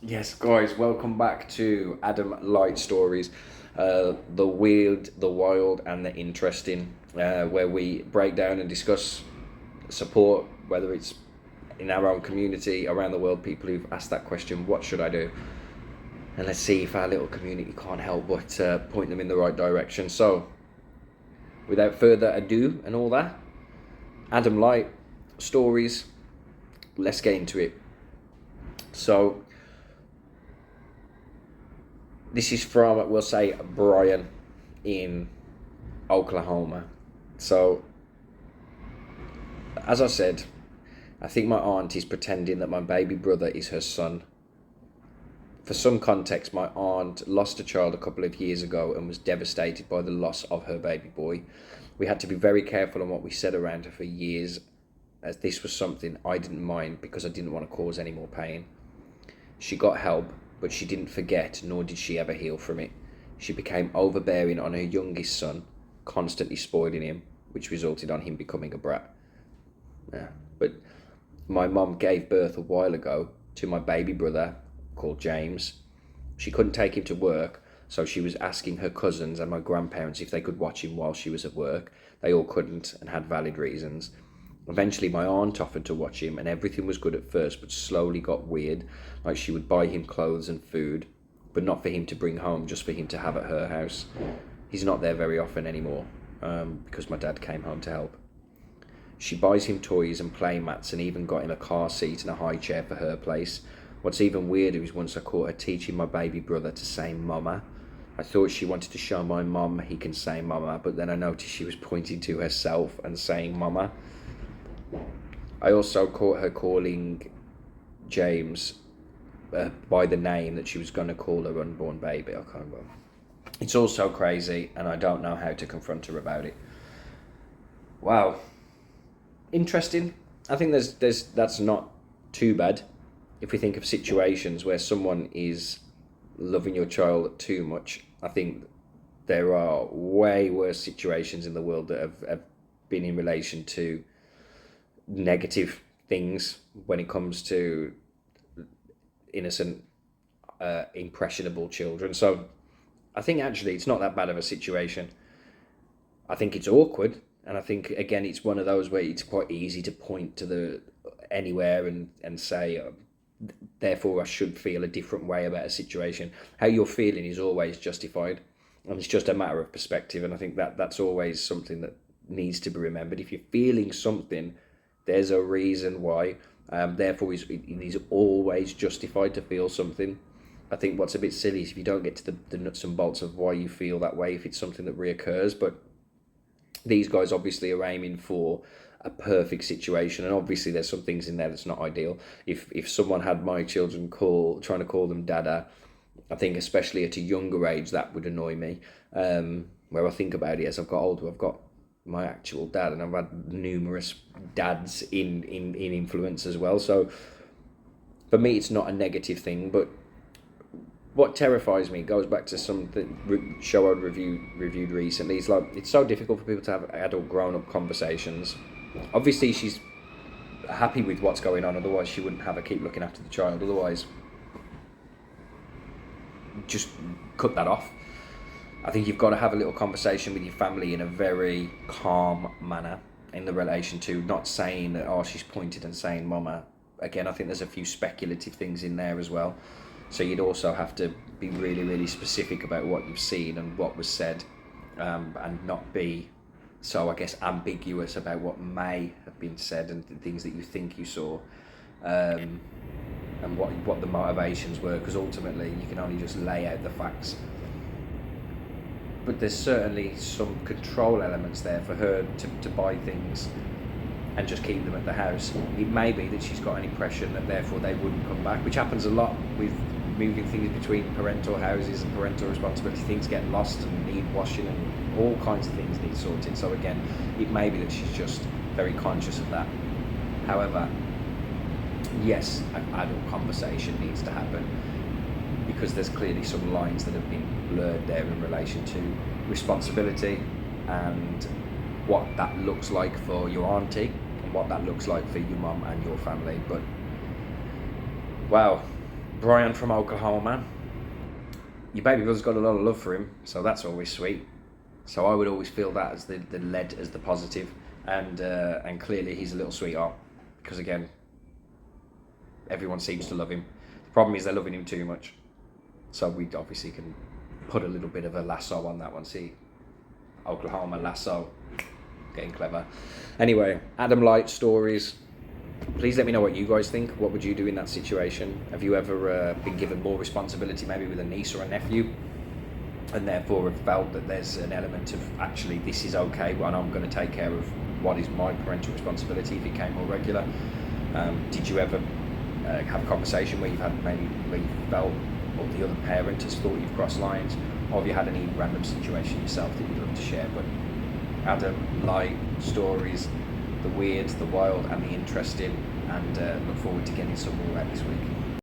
Yes, guys, welcome back to Adam Light Stories. The weird, the wild, and the interesting, where we break down and discuss support, whether it's in our own community, around the world, people who've asked that question, what should I do? And let's see if our little community can't help but point them in the right direction. So, without further ado and all that, Adam Light Stories, let's get into it. So, this is from, we'll say, Brian in Oklahoma. So, as I said, I think my aunt is pretending that my baby brother is her son. For some context, my aunt lost a child a couple of years ago and was devastated by the loss of her baby boy. We had to be very careful on what we said around her for years, as this was something I didn't mind because I didn't want to cause any more pain. She got help, but she didn't forget, nor did she ever heal from it. She became overbearing on her youngest son, constantly spoiling him, which resulted on him becoming a brat. Yeah. But my mum gave birth a while ago to my baby brother called James. She couldn't take him to work, so she was asking her cousins and my grandparents if they could watch him while she was at work. They all couldn't and had valid reasons. Eventually, my aunt offered to watch him, and everything was good at first, but slowly got weird. Like she would buy him clothes and food, but not for him to bring home, just for him to have at her house. He's not there very often anymore, because my dad came home to help. She buys him toys and play mats and even got him a car seat and a high chair for her place. What's even weirder is once I caught her teaching my baby brother to say mama. I thought she wanted to show my mum he can say mama, but then I noticed she was pointing to herself and saying mama. I also caught her calling James by the name that she was going to call her unborn baby. I can't remember. It's all so crazy, and I don't know how to confront her about it. Wow, interesting. I think there's that's not too bad if we think of situations where someone is loving your child too much. I think there are way worse situations in the world that have been in relation to negative things when it comes to innocent, impressionable children. So I think actually it's not that bad of a situation. I think it's awkward, and I think again it's one of those where it's quite easy to point to the anywhere and say, therefore I should feel a different way about a situation. How you're feeling is always justified, and it's just a matter of perspective. And I think that's always something that needs to be remembered. If you're feeling something, there's a reason why. Therefore, it is always justified to feel something. I think what's a bit silly is if you don't get to the nuts and bolts of why you feel that way, if it's something that reoccurs. But these guys obviously are aiming for a perfect situation, and obviously there's some things in there that's not ideal. If someone had my children trying to call them dada, I think especially at a younger age that would annoy me. Where I think about it as I've got older, I've got my actual dad, and I've had numerous dads in influence as well. So for me, it's not a negative thing. But what terrifies me goes back to something show I'd reviewed recently. It's like it's so difficult for people to have adult grown up conversations. Obviously, she's happy with what's going on. Otherwise, she wouldn't have her keep looking after the child. Otherwise, just cut that off. I think you've got to have a little conversation with your family in a very calm manner in the relation to not saying that, oh, she's pointed and saying mama. Again, I think there's a few speculative things in there as well. So you'd also have to be really, really specific about what you've seen and what was said, and not be so, I guess, ambiguous about what may have been said and the things that you think you saw, and what the motivations were, because ultimately you can only just lay out the facts. But there's certainly some control elements there for her to buy things and just keep them at the house. It may be that she's got an impression that therefore they wouldn't come back, which happens a lot with moving things between parental houses and parental responsibility. Things get lost and need washing and all kinds of things need sorted. So again, it may be that she's just very conscious of that. However, yes, an adult conversation needs to happen, because there's clearly some lines that have been blurred there in relation to responsibility and what that looks like for your auntie and what that looks like for your mum and your family. But wow, Brian from Oklahoma. Your baby brother's got a lot of love for him, so that's always sweet. So I would always feel that as the lead as the positive, and clearly he's a little sweetheart, because again, everyone seems to love him. The problem is they're loving him too much. So we obviously can put a little bit of a lasso on that one. See, Oklahoma lasso, getting clever. Anyway, Adam Light stories. Please let me know what you guys think. What would you do in that situation? Have you ever been given more responsibility, maybe with a niece or a nephew, and therefore have felt that there's an element of actually this is okay, and I'm going to take care of what is my parental responsibility if it became more regular? Did you ever have a conversation where you've had maybe where you felt or the other parent has thought you've crossed lines, or have you had any random situation yourself that you'd love to share? But Adam, Light, stories, the weird, the wild and the interesting, and look forward to getting some more out this week.